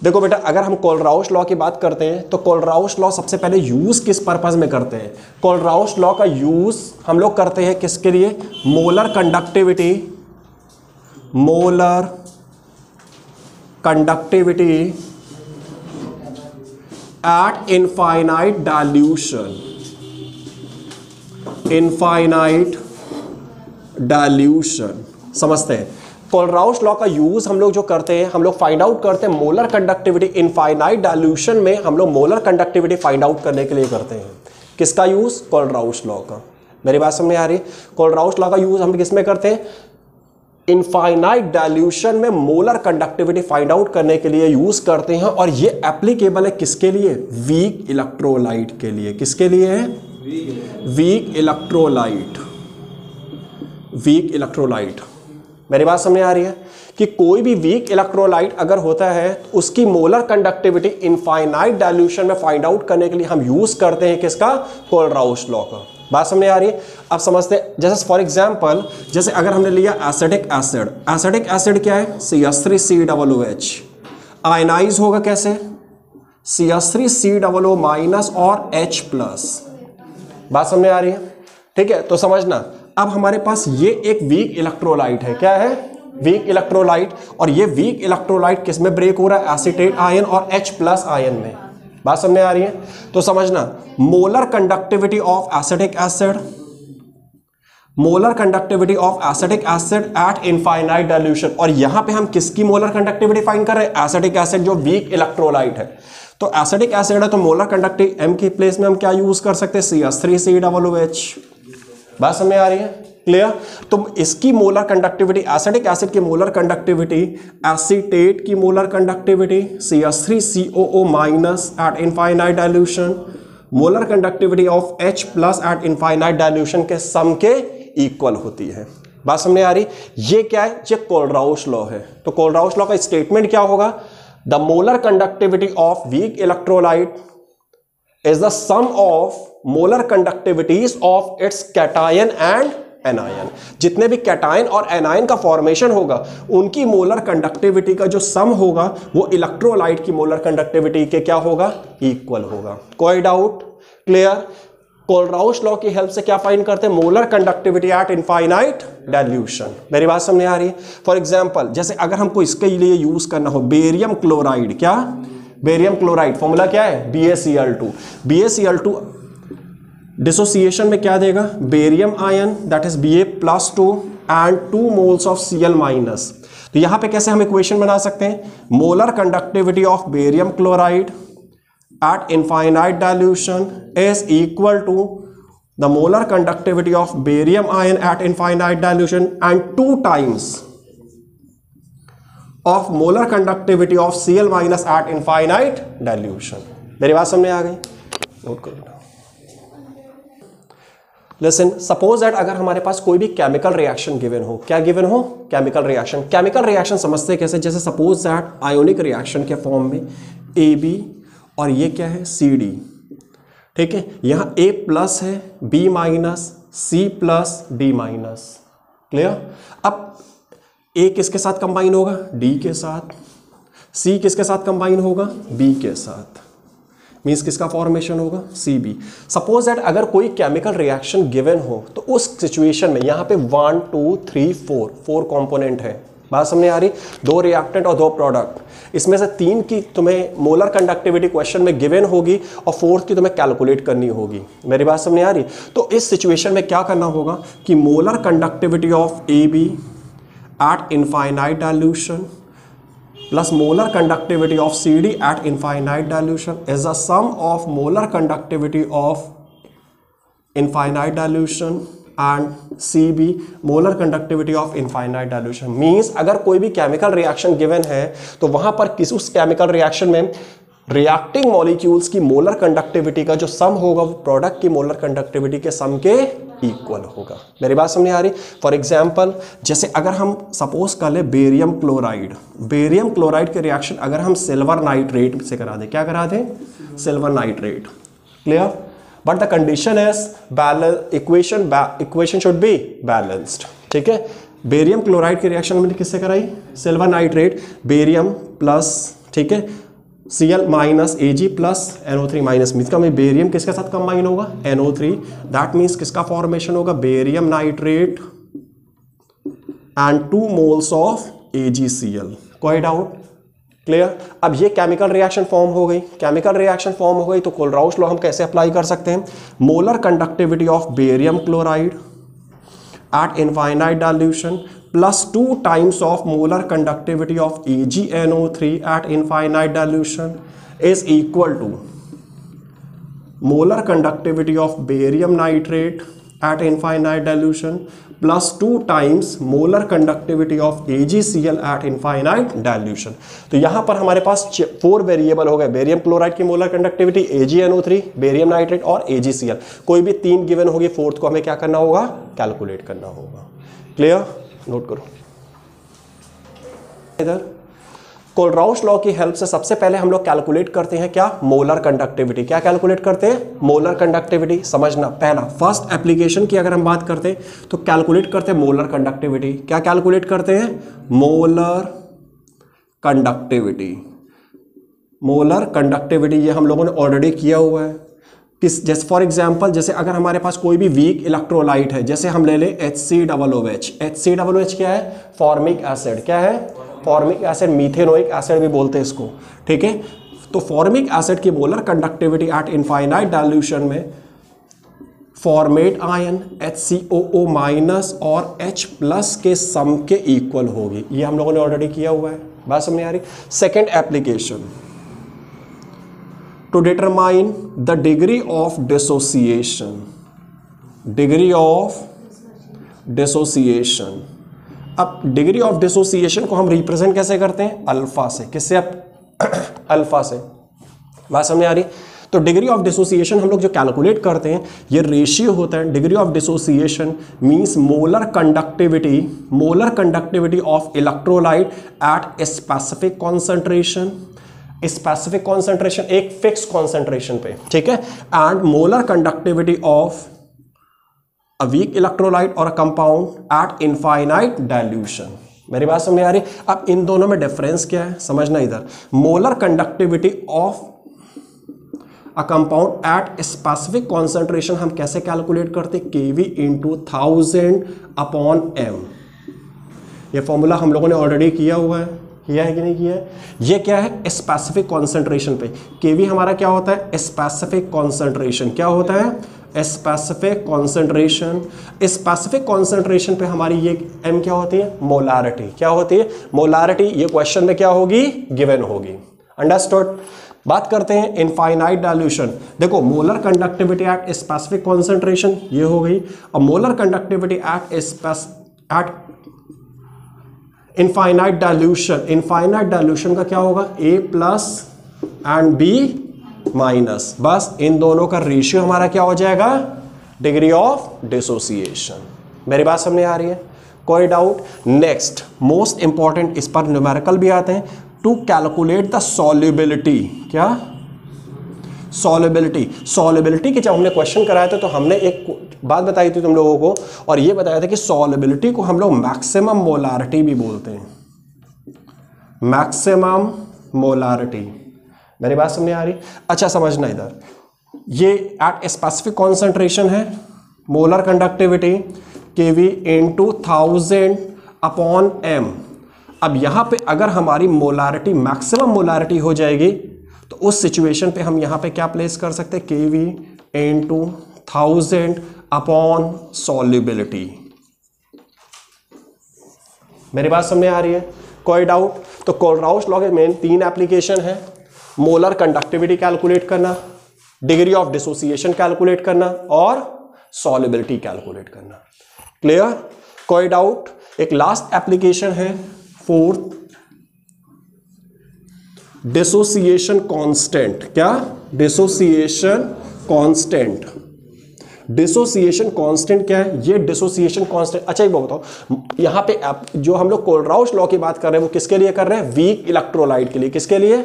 देखो बेटा, अगर हम कोलराउश लॉ की बात करते हैं तो कोलराउश लॉ सबसे पहले यूज किस पर्पस में करते हैं? कोलराउश लॉ का यूज हम लोग करते हैं किसके लिए? Molar conductivity eight infinite dilution. समझते हैं? कोलराउश लॉ का यूज हम लोग जो करते हैं, हम लोग फाइंड आउट करते हैं मोलर कंडक्टिविटी इनफाइनाइट डाइल्यूशन में। हम लोग मोलर कंडक्टिविटी फाइंड आउट करने के लिए करते हैं। किसका यूज? कोलराउश लॉ का। मेरी बात समझ में आ रही? कोलराउश लॉ का यूज हम किस में करते हैं? इनफाइनाइट डाइल्यूशन में मोलर कंडक्टिविटी फाइंड आउट करने के लिए यूज करते हैं। और ये एप्लीकेबल है किसके लिए? वीक इलेक्ट्रोलाइट के लिए। किसके लिए है? Weak electrolyte. मेरी बात समझ आ रही है कि कोई भी वीक इलेक्ट्रोलाइट अगर होता है तो उसकी मोलर कंडक्टिविटी इनफाइनाइट डाइल्यूशन में फाइंड आउट करने के लिए हम यूज करते हैं किसका? कोलराउश लॉ का। बात समझ आ रही है? अब समझते हैं, जैसे फॉर एग्जांपल, जैसे अगर हमने लिया एसिटिक एसिड क्या है? CH3COOH। आयनाइज होगा कैसे? CH3COO माइनस और H प्लस। बात समझ आ रही है? ठीक है, तो समझना, अब हमारे पास ये एक वीक इलेक्ट्रोलाइट है। क्या है? Week electrolyte. और ये वीक इलेक्ट्रोलाइट किस में ब्रेक हो रहा है? एसीटेट आयन और H प्लस आयन में। बात समझ आ रही है? तो समझना, molar conductivity of acetic acid eight infinite dilution. और यहां पे हम किसकी मोलर कंडक्टिविटी फाइंड कर रहे हैं? एसिटिक एसिड जो वीक इलेक्ट्रोलाइट है। तो एसिटिक एसिड है तो मोलर कंडक्टिविटी M की प्लेस में हम क्या यूज कर सकते हैं? CH3COOH। बात समझ आ रही है? क्लियर? तो इसकी मोलर कंडक्टिविटी, एसिटिक एसिड की मोलर कंडक्टिविटी, एसीटेट की molar conductivity CH3COO minus eight infinite dilution, molar conductivity of H plus eight infinite dilution के सम के इक्वल होती है। बात समझ आ रही? ये क्या है? ये कोलराउश लॉ है। तो कोलराउश लॉ का स्टेटमेंट क्या होगा? The molar conductivity of weak electrolyte is the sum of molar conductivities of its cation and anion। जितने भी कैटायन और एनायन का फॉर्मेशन होगा उनकी मोलर कंडक्टिविटी का जो सम होगा वो इलेक्ट्रोलाइट की मोलर कंडक्टिविटी के क्या होगा? इक्वल होगा। कोई डाउट? क्लियर? कोलराउश लॉ की हेल्प से क्या फाइंड करते हैं? Molar conductivity eight infinite dilution. मेरी बात समझ आ रही है? फॉर एग्जांपल, जैसे अगर हमको इसके लिए यूज करना हो बेरियम क्लोराइड। क्या? Barium chloride. फॉर्मूला क्या है? BaCl2 डिसोसिएशन में क्या देगा? Barium ion that is Ba+2 and 2 moles of Cl minus. तो यहां पे कैसे हम इक्वेशन बना सकते हैं? Molar conductivity of barium chloride at infinite dilution is equal to the molar conductivity of barium ion at infinite dilution and 2 times of molar conductivity of Cl minus at infinite dilution। मेरी बात समझ में आ गई? Note करो। Listen, suppose that अगर हमारे पास कोई भी केमिकल रिएक्शन गिवन हो। क्या गिवन हो? केमिकल रिएक्शन समझते हैं कैसे? जैसे सपोज दैट आयोनिक रिएक्शन के फॉर्म में AB और ये क्या है? CD। ठीक है, यहां A प्लस है, B minus, C plus, D minus. Clear? अब A किसके साथ कंबाइन होगा? D के साथ। C किसके साथ कंबाइन होगा? B के साथ। मींस किसका फॉर्मेशन होगा? CB। सपोज दैट अगर कोई केमिकल रिएक्शन गिवन हो तो उस सिचुएशन में यहां पे 1 2 3 4 कंपोनेंट है। बात समझ आ रही? 2 रिएक्टेंट और 2 प्रोडक्ट। इसमें से 3 की तुम्हें मोलर कंडक्टिविटी क्वेश्चन में गिवन होगी और 4th की तुम्हें कैलकुलेट करनी होगी। मेरी बात समझ आ रही? तो इस सिचुएशन में क्या करना होगा कि molar conductivity of AB at infinite dilution plus molar conductivity of CD at infinite dilution is the sum of molar conductivity of infinite dilution and CB molar conductivity of infinite dilution। Means अगर कोई भी chemical reaction given है तो वहां पर किस उस chemical reaction में रिएक्टिंग मॉलिक्यूल्स की मोलर कंडक्टिविटी का जो सम होगा वो प्रोडक्ट की मोलर कंडक्टिविटी के सम के इक्वल होगा। मेरी बात समझ आ रही? फॉर एग्जांपल, जैसे अगर हम सपोज कर ले बेरियम क्लोराइड के रिएक्शन अगर हम सिल्वर नाइट्रेट से करा दें। क्या करा दें? Silver nitrate. Clear? But the condition is equation should be balanced. ठीक है, बेरियम क्लोराइड के रिएक्शन हमने किससे कराई? सिल्वर नाइट्रेट, बेरियम प्लस, ठीक है, Cl minus Ag plus NO3 minus, means का बेरियम किसके साथ कंबाइन होगा, NO3, दैट मीन्स किसका फॉर्मेशन होगा, barium nitrate and 2 moles of AgCl। कोई डाउट, क्लियर। अब ये केमिकल रिएक्शन फॉर्म हो गई, केमिकल रिएक्शन फॉर्म हो गई तो कोलराउस लॉ हम कैसे अप्लाई कर सकते हैं, molar conductivity of barium chloride at infinite dilution plus 2 times of molar conductivity of AgNO3 at infinite dilution is equal to molar conductivity of barium nitrate at infinite dilution plus 2 times molar conductivity of AgCl at infinite dilution। तो यहां पर हमारे पास 4 variable हो गए, barium chloride की molar conductivity, AgNO3, barium nitrate और AgCl। कोई भी 3 गिवन होगी, फोर्थ को हमें क्या करना होगा, कैलकुलेट करना होगा। क्लियर, नोट करो इधर। कोलराउस लॉ की हेल्प से सबसे पहले हम लोग कैलकुलेट करते हैं क्या, मोलर कंडक्टिविटी। क्या कैलकुलेट करते हैं, मोलर कंडक्टिविटी। समझना, पहला फर्स्ट एप्लीकेशन की अगर हम बात करते हैं तो कैलकुलेट करते हैं मोलर कंडक्टिविटी। क्या कैलकुलेट करते हैं, मोलर कंडक्टिविटी। मोलर कंडक्टिविटी ये हम लोगों ने ऑलरेडी किया हुआ है। किस, जैसे फॉर एग्जांपल, जैसे अगर हमारे पास कोई भी वीक इलेक्ट्रोलाइट है, जैसे हम ले लें HCOOH। HCOOH क्या है, फॉर्मिक एसिड। क्या है, फॉर्मिक एसिड, मीथेनोइक एसिड भी बोलते हैं इसको, ठीक है। तो फॉर्मिक एसिड की molar conductivity eight infinite dilution में फॉर्मेट आयन HCOO माइनस और H प्लस के सम के इक्वल होगी। ये हम लोगों ने ऑलरेडी किया हुआ है, बात समझ में आ रही। Second application, to determine the degree of dissociation. Degree of dissociation. अब डिग्री ऑफ डिसोसिएशन को हम रिप्रेजेंट कैसे करते हैं, अल्फा से। किससे, अब अल्फा से, बात समझ में आ रही। तो डिग्री ऑफ डिसोसिएशन हम लोग जो कैलकुलेट करते हैं ये रेशियो होता है। Degree of dissociation means molar conductivity, molar conductivity of electrolyte at specific concentration. Specific concentration एक फिक्स कॉन्सेंट्रेशन पे, ठीक है, and molar conductivity of a weak electrolyte और a compound at infinite dilution. मेरी बात समझ में आ रही। अब इन दोनों में डिफरेंस क्या है, समझना इधर। Molar conductivity of a compound eight specific concentration हम कैसे कैलकुलेट करते, Kv इंटू 1000/m। ये फॉर्मूला हम लोगों ने ऑलरेडी किया हुआ है, किया है कि नहीं किया है। ये क्या है, स्पेसिफिक कॉन्सेंट्रेशन पे। Kv हमारा क्या होता है, स्पेसिफिक कॉन्सेंट्रेशन। क्या होता है, स्पेसिफिक कॉन्सेंट्रेशन। स्पेसिफिक कॉन्सेंट्रेशन पे हमारी ये m क्या होती है, मोलारिटी। क्या होती है, मोलारिटी। ये क्वेश्चन में क्या होगी, गिवन होगी। अंडरस्टूड। बात करते हैं इनफाइनाइट डाइल्यूशन। देखो molar conductivity eight specific concentration ये हो गई, और molar conductivity eight infinite dilution. Infinite dilution का क्या होगा, A plus and B minus. बस इन दोनों का रेशियो हमारा क्या हो जाएगा, डिग्री ऑफ डिसोसिएशन। मेरी बात समझ में आ रही है, कोई डाउट। नेक्स्ट मोस्ट इंपॉर्टेंट, इस पर न्यूमेरिकल भी आते हैं, टू कैलकुलेट द सॉल्युबिलिटी। क्या, सॉल्युबिलिटी। सॉल्युबिलिटी के जब हमने क्वेश्चन कराए थे तो हमने एक बात बताई थी तुम लोगों को, और ये बताया था कि सॉल्युबिलिटी को हम लोग मैक्सिमम मोलारिटी भी बोलते हैं। Maximum molarity. मेरी बात समझ में आ रही। अच्छा समझना इधर, ये एट स्पेसिफिक कॉन्सेंट्रेशन है, molar conductivity Kv into 1000/m। अब यहां पे अगर हमारी मोलारिटी मैक्सिमम मोलारिटी हो जाएगी तो उस सिचुएशन पे हम यहां पे क्या प्लेस कर सकते हैं, Kv इंटू 1000 सॉल्युबिलिटी। मेरी बात समझ में आ रही है, कोई डाउट। तो कोलराउस लॉ के मेन 3 एप्लीकेशन है, मोलर कंडक्टिविटी कैलकुलेट करना, डिग्री ऑफ डिसोसिएशन कैलकुलेट करना और सॉल्युबिलिटी कैलकुलेट करना। क्लियर, कोई डाउट। एक लास्ट एप्लीकेशन है, फोर्थ, डिसोसिएशन कांस्टेंट। क्या, डिसोसिएशन कांस्टेंट। डिसोसिएशन कांस्टेंट क्या है, ये डिसोसिएशन कांस्टेंट। अच्छा एक बात बताओ, यहाँ पे जो हम लोग कोलराउस लॉ की बात कर रहे हैं वो किसके लिए कर रहे हैं, वीक इलेक्ट्रोलाइट के लिए। किसके लिए,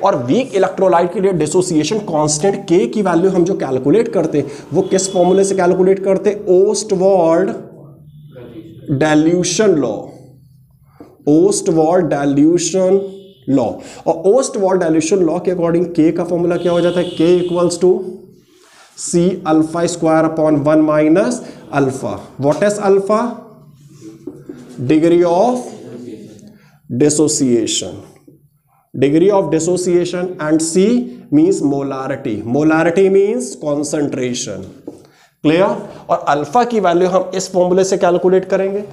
और वीक इलेक्ट्रोलाइट के लिए डिसोसिएशन कांस्टेंट K की वैल्यू हम जो कैलकुलेट करते हैं वो किस फॉर्मूले से कैलकुलेट करते हैं, Ostwald dilution law. Ostwald dilution law. और ओस्टवाल्ड डाइल्यूशन लॉ के अकॉर्डिंग के का फॉर्मूला क्या हो जाता है, K equals to C alpha square upon 1 minus alpha. What is alpha? Degree of dissociation, degree of dissociation, and C means molarity, molarity means concentration. Clear? और alpha की value हम इस फॉर्मूले से कैलकुलेट करेंगे,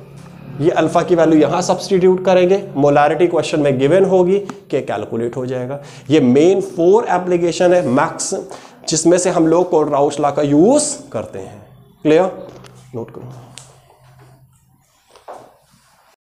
ये अल्फा की वैल्यू यहां सब्सटीट्यूट करेंगे, मोलारिटी क्वेश्चन में गिवन होगी, के कैलकुलेट हो जाएगा। ये मेन 4 एप्लीकेशन है मैक्स जिसमें से हम लोग कोलराउस लॉ का यूज करते हैं। क्लियर? नोट करो।